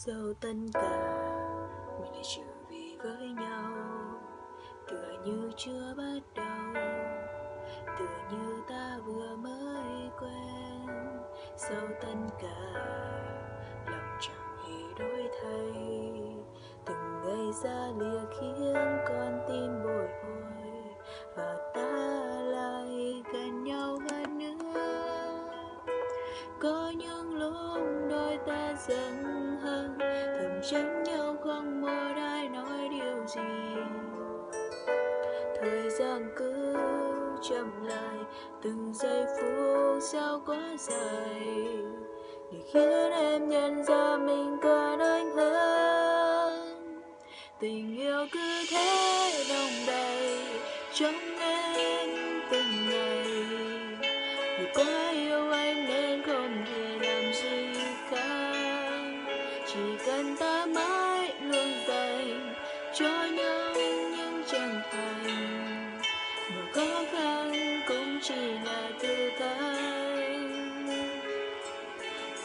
Sau tất cả mình lại trở về với nhau, tựa như chưa bắt đầu, tựa như ta vừa mới quen. Sau tất cả lòng chẳng hề đổi thay, từng ngày ra lìa khiến con tim bồi hồi, và ta lại gần nhau hơn nữa. Có những lúc đôi ta giận hờn, thầm trách nhau không một ai nói điều gì. Thời gian cứ chậm lại, từng giây phút sao quá dài, để khiến em nhận ra mình cần anh hơn. Tình yêu cứ thế đong đầy trong em từng ngày, vì quá yêu anh nên không thể làm gì khác. Chỉ cần ta mãi luôn dành cho nhau những chân thành, mà khó khăn cũng chỉ là thử thách,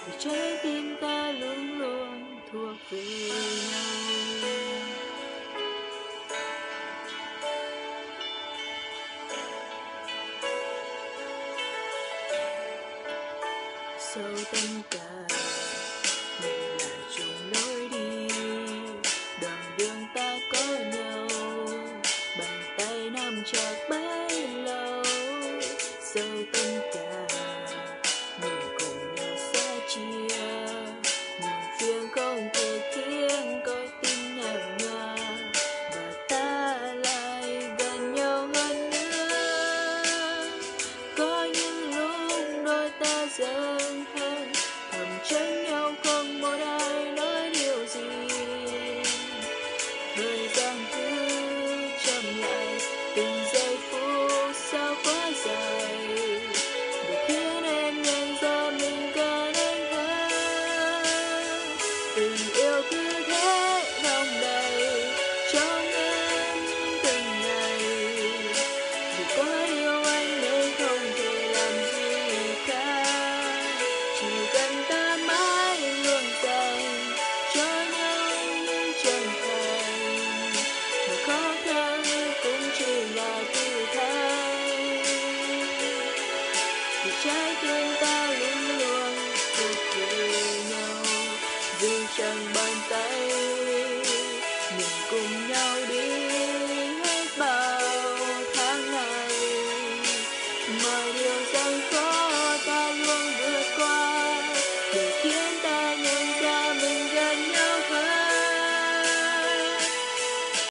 vì trái tim ta luôn luôn thuộc về nhau. Sau tất cả mình lại chung lối đi, đoạn đường ta có nhau, bàn tay nắm chặt bấy lâu. Sau tất cả mình cùng nhau sẽ chia, buồn phiền không thể khiến con tim nhạt nhòa, và ta lại gần nhau hơn nữa. Có những lúc đôi ta giận hờn, thầm trách nhau không một ai nói điều gì. Thời gian cứ chậm lại, từng giây phút sao quá dài, để khiến em nhận ra mình cần anh hơn. Tình yêu cứ thế đong đầy trong em từng ngày, vì quá yêu anh nên không thể làm gì khác. Chỉ cần ta mãi luôn dành cho nhau những chân thành, mà khó khăn cũng chỉ là thử thách, vì trái tim ta luôn luôn thuộc về nhau. Vì chẳng bàn tay